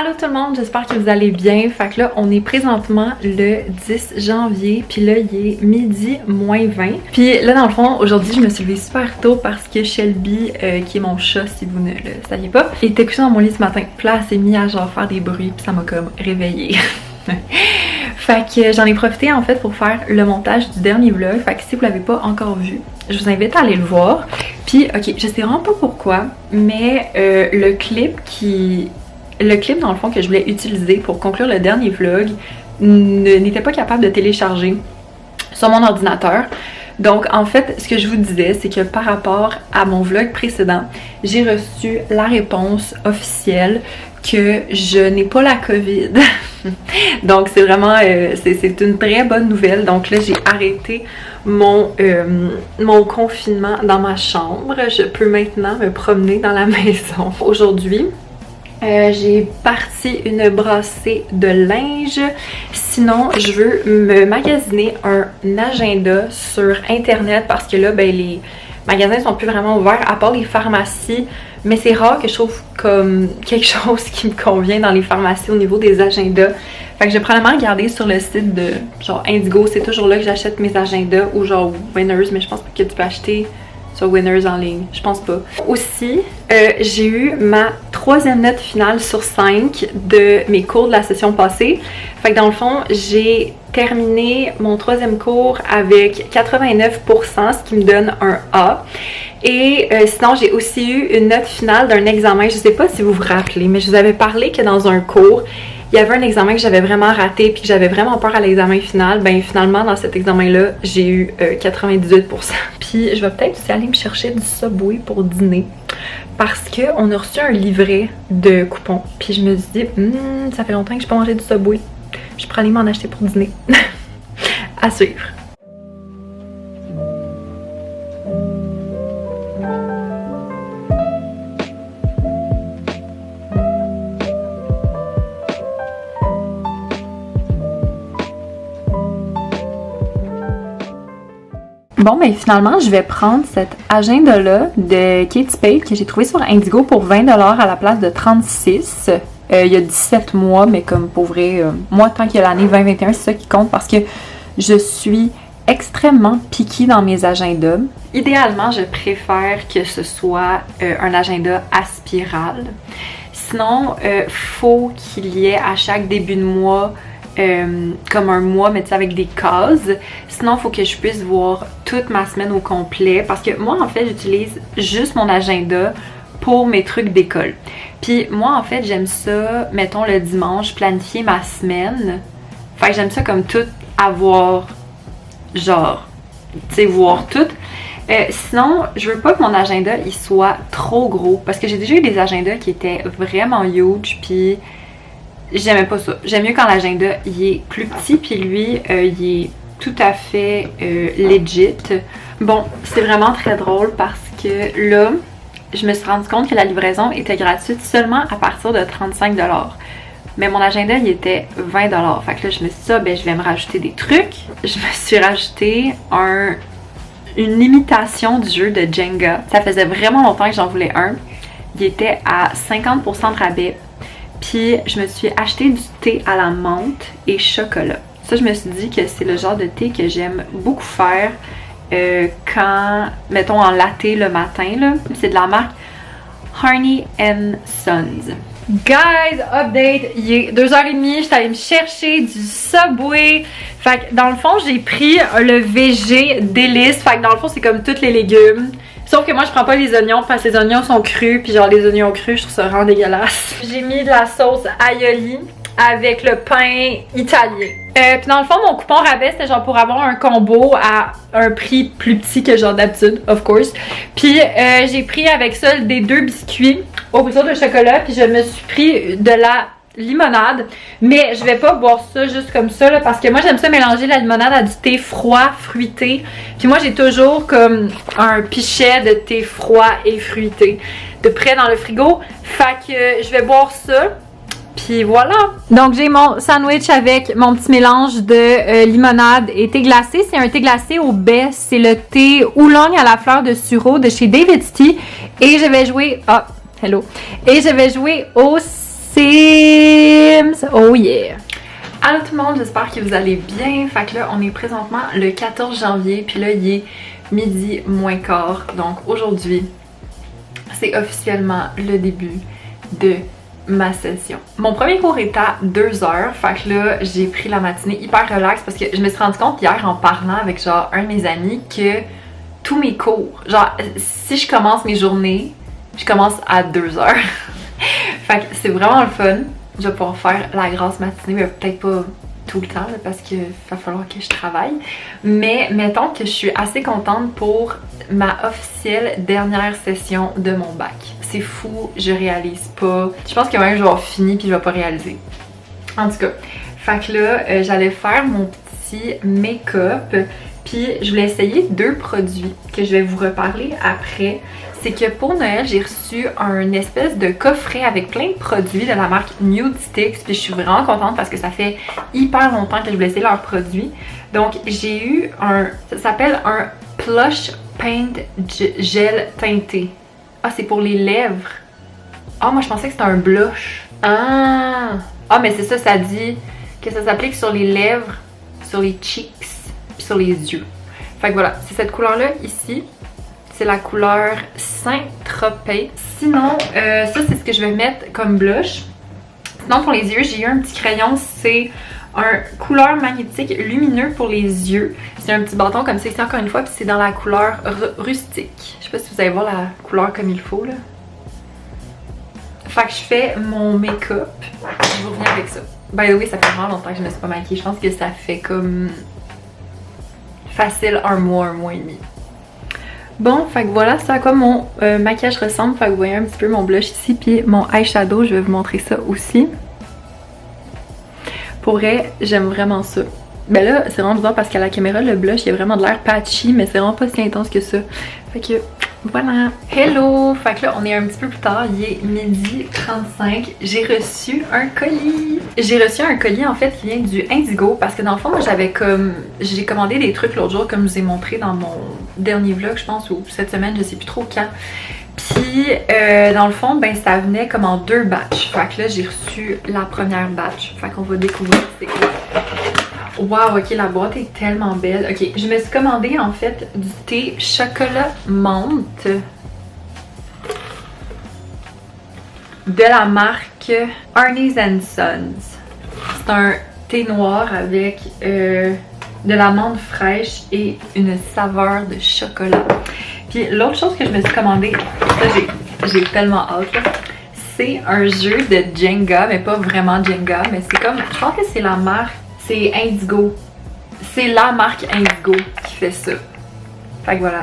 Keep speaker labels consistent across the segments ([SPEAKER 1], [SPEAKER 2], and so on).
[SPEAKER 1] Allô tout le monde, j'espère que vous allez bien. Fait que là, on est présentement le 10 janvier, puis là, il est midi moins 20. Puis là, dans le fond, aujourd'hui, je me suis levée super tôt parce que Shelby, qui est mon chat, si vous ne le saviez pas, il était couché dans mon lit ce matin. Puis là, elle s'est mise à genre faire des bruits, puis ça m'a comme réveillée. Fait que j'en ai profité en fait pour faire le montage du dernier vlog. Fait que si vous l'avez pas encore vu, je vous invite à aller le voir. Puis ok, je sais vraiment pas pourquoi, mais le clip dans le fond que je voulais utiliser pour conclure le dernier vlog n'était pas capable de télécharger sur mon ordinateur. Donc en fait, ce que je vous disais, c'est que par rapport à mon vlog précédent, j'ai reçu la réponse officielle que je n'ai pas la COVID. Donc c'est vraiment, c'est une très bonne nouvelle. Donc là, j'ai arrêté mon confinement dans ma chambre. Je peux maintenant me promener dans la maison. Aujourd'hui, j'ai parti une brassée de linge. Sinon, je veux me magasiner un agenda sur internet parce que là, ben, les magasins sont plus vraiment ouverts à part les pharmacies. Mais c'est rare que je trouve comme quelque chose qui me convient dans les pharmacies au niveau des agendas. Fait que je vais probablement regarder sur le site de genre Indigo. C'est toujours là que j'achète mes agendas ou genre Winners, mais je pense pas que tu peux acheter sur Winners en ligne, je pense pas. Aussi, j'ai eu ma 3e note finale sur 5 de mes cours de la session passée. Fait que dans le fond, j'ai terminé mon 3e cours avec 89%, ce qui me donne un A. Et sinon, j'ai aussi eu une note finale d'un examen. Je sais pas si vous vous rappelez, mais je vous avais parlé que dans un cours, il y avait un examen que j'avais vraiment raté puis que j'avais vraiment peur à l'examen final. Ben finalement, dans cet examen-là, j'ai eu 98%. Puis je vais peut-être aussi aller me chercher du Subway pour dîner parce qu'on a reçu un livret de coupons. Puis je me suis dit, ça fait longtemps que je n'ai pas mangé du Subway. Je pourrais aller m'en acheter pour dîner. À suivre. Bon, ben finalement, je vais prendre cet agenda-là de Kate Spade que j'ai trouvé sur Indigo pour 20$ à la place de 36$. Il y a 17 mois, mais comme pour vrai, moi, tant qu'il y a l'année 2021, c'est ça qui compte parce que je suis extrêmement picky dans mes agendas. Idéalement, je préfère que ce soit un agenda à spirale. Sinon, faut qu'il y ait à chaque début de mois comme un mois, mais tu sais, avec des cases. Sinon, il faut que je puisse voir toute ma semaine au complet parce que moi, en fait, j'utilise juste mon agenda pour mes trucs d'école. Puis moi, en fait, j'aime ça, mettons, le dimanche, planifier ma semaine. Fait que j'aime ça comme tout avoir, genre, tu sais, voir tout. Sinon, je veux pas que mon agenda, il soit trop gros parce que j'ai déjà eu des agendas qui étaient vraiment huge, puis j'aimais pas ça. J'aime mieux quand l'agenda il est plus petit, puis lui, il est tout à fait legit. Bon, c'est vraiment très drôle parce que là, je me suis rendu compte que la livraison était gratuite seulement à partir de 35$. Mais mon agenda, il était 20$. Fait que là, je me suis dit, ben, je vais me rajouter des trucs. Je me suis rajouté une imitation du jeu de Jenga. Ça faisait vraiment longtemps que j'en voulais un. Il était à 50% de rabais. Puis je me suis acheté du thé à la menthe et chocolat. Ça, je me suis dit que c'est le genre de thé que j'aime beaucoup faire quand, mettons, en latte le matin, là. C'est de la marque Honey & Sons. Guys, update, il est 2h30, je suis allée me chercher du Subway. Fait que dans le fond, j'ai pris le VG délice. Fait que dans le fond, c'est comme tous les légumes. Sauf que moi, je prends pas les oignons parce que les oignons sont crus. Puis genre, les oignons crus, je trouve ça vraiment dégueulasse. J'ai mis de la sauce aioli avec le pain italien. Puis dans le fond, mon coupon rabais, c'était genre pour avoir un combo à un prix plus petit que genre d'habitude, of course. Puis j'ai pris avec ça des 2 biscuits au brûlure de chocolat. Puis je me suis pris de la limonade, mais je vais pas boire ça juste comme ça là, parce que moi j'aime ça mélanger la limonade à du thé froid fruité, puis moi j'ai toujours comme un pichet de thé froid et fruité de près dans le frigo, fait que je vais boire ça, puis voilà. Donc j'ai mon sandwich avec mon petit mélange de limonade et thé glacé. C'est un thé glacé au baie, c'est le thé oolong à la fleur de sureau de chez David's Tea, et je vais jouer et je vais jouer au Sims! Oh yeah! Allô tout le monde, j'espère que vous allez bien. Fait que là, on est présentement le 14 janvier, puis là, il est midi moins quart. Donc aujourd'hui, c'est officiellement le début de ma session. Mon premier cours est à 2h, fait que là, j'ai pris la matinée hyper relax parce que je me suis rendu compte hier en parlant avec genre un de mes amis que tous mes cours, genre si je commence mes journées, je commence à 2h. Fait que c'est vraiment le fun. Je vais pouvoir faire la grasse matinée, mais peut-être pas tout le temps là, parce qu'il va falloir que je travaille. Mais mettons que je suis assez contente pour ma officielle dernière session de mon bac. C'est fou, je réalise pas. Je pense que même je vais avoir fini puis je vais pas réaliser. En tout cas, fait que là, j'allais faire mon petit make-up. Puis je voulais essayer deux produits que je vais vous reparler après. C'est que pour Noël, j'ai reçu un espèce de coffret avec plein de produits de la marque Nude Sticks. Puis je suis vraiment contente parce que ça fait hyper longtemps que je voulais essayer leurs produits. Donc j'ai eu un... ça s'appelle un Plush Paint Gel teinté. Ah, c'est pour les lèvres. Ah, moi je pensais que c'était un blush. Ah, mais c'est ça, ça dit que ça s'applique sur les lèvres, sur les cheeks, puis sur les yeux. Fait que voilà, c'est cette couleur-là ici. C'est la couleur Saint-Tropez. Sinon, ça c'est ce que je vais mettre comme blush. Sinon pour les yeux, j'ai eu un petit crayon. C'est un couleur magnétique lumineux pour les yeux. C'est un petit bâton comme ça ici encore une fois. Puis c'est dans la couleur rustique. Je sais pas si vous allez voir la couleur comme il faut là. Fait que je fais mon make-up. Je vous reviens avec ça. By the way, ça fait vraiment longtemps que je me suis pas maquillée. Je pense que ça fait comme facile un mois et demi. Bon, fait que voilà, c'est à quoi mon maquillage ressemble. Fait que vous voyez un petit peu mon blush ici, puis mon eyeshadow, je vais vous montrer ça aussi. Pour vrai, j'aime vraiment ça. Ben là, c'est vraiment bizarre parce qu'à la caméra, le blush, il a vraiment de l'air patchy, mais c'est vraiment pas si intense que ça. Fait que, voilà. Hello! Fait que là, on est un petit peu plus tard, il est midi 35. J'ai reçu un colis. J'ai reçu un colis, en fait, qui vient du Indigo, parce que dans le fond, moi, j'ai commandé des trucs l'autre jour, comme je vous ai montré dans mon dernier vlog, je pense, ou cette semaine, je sais plus trop quand. Puis, dans le fond, ben, ça venait comme en 2 batchs. Fait que là, j'ai reçu la première batch. Fait qu'on va découvrir c'est quoi. Wow, ok, la boîte est tellement belle. Ok, je me suis commandé en fait du thé chocolat menthe de la marque Arnie's & Sons. C'est un thé noir avec de la menthe fraîche et une saveur de chocolat. Puis l'autre chose que je me suis commandé, ça j'ai tellement hâte là, c'est un jeu de Jenga, mais pas vraiment Jenga, mais c'est comme, je pense que c'est la marque. C'est Indigo. C'est la marque Indigo qui fait ça. Fait que voilà.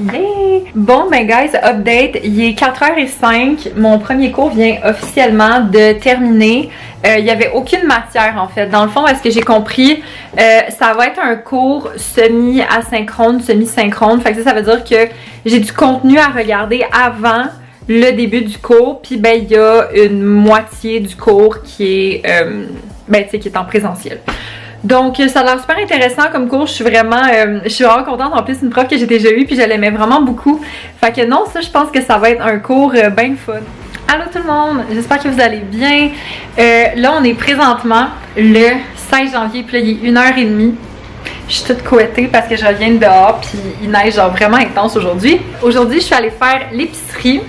[SPEAKER 1] Yeah! Bon, ben guys, update. Il est 4h05. Mon premier cours vient officiellement de terminer. Il n'y avait aucune matière en fait. Dans le fond, est-ce que j'ai compris? Ça va être un cours semi-asynchrone, semi-synchrone. Fait que ça veut dire que j'ai du contenu à regarder avant le début du cours. Puis ben, il y a une moitié du cours qui est... ben, tu sais, qui est en présentiel. Donc, ça a l'air super intéressant comme cours. Je suis vraiment contente. En plus, une prof que j'ai déjà eue, puis je l'aimais vraiment beaucoup. Fait que non, ça, je pense que ça va être un cours bien fun. Allô tout le monde! J'espère que vous allez bien. Là, on est présentement le 16 janvier, puis là, il est 1h30. Je suis toute couettée parce que je reviens de dehors, puis il neige genre vraiment intense aujourd'hui. Aujourd'hui, je suis allée faire l'épicerie.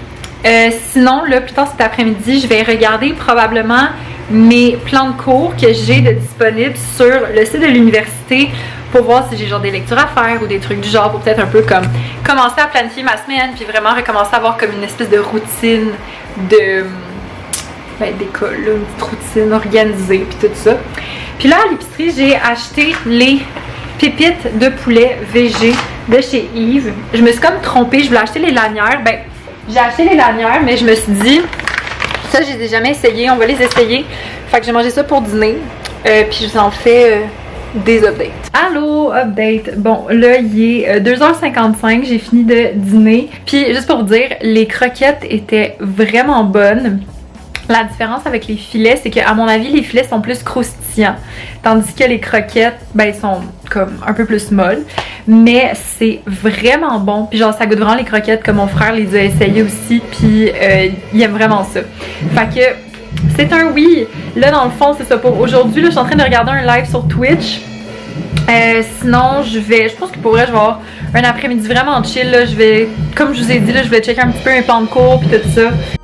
[SPEAKER 1] Sinon, là, plus tard cet après-midi, je vais regarder probablement mes plans de cours que j'ai de disponibles sur le site de l'université pour voir si j'ai genre des lectures à faire ou des trucs du genre pour peut-être un peu comme commencer à planifier ma semaine puis vraiment recommencer à avoir comme une espèce de routine de d'école, une petite routine organisée puis tout ça. Puis là à l'épicerie, j'ai acheté les pépites de poulet VG de chez Yves. Je me suis comme trompée, je voulais acheter les lanières. Ben, j'ai acheté les lanières, mais je me suis dit ça, je les ai jamais essayé, on va les essayer. Fait que j'ai mangé ça pour dîner. Puis je vous en fais des updates. Allô, update. Bon, là, il est 2h55, j'ai fini de dîner. Puis juste pour vous dire, les croquettes étaient vraiment bonnes. La différence avec les filets, c'est qu'à mon avis, les filets sont plus croustillants. Tandis que les croquettes, ben, sont comme un peu plus molles. Mais c'est vraiment bon. Puis genre, ça goûte vraiment les croquettes, comme mon frère les a essayées aussi. Puis il aime vraiment ça. Fait que C'est un oui. Là, dans le fond, c'est ça pour aujourd'hui. Là, je suis en train de regarder un live sur Twitch. Sinon, je pense que pour vrai, je vais avoir un après-midi vraiment chill. Là. Je vais, comme je vous ai dit, là, je vais checker un petit peu mes plans de cours puis tout ça.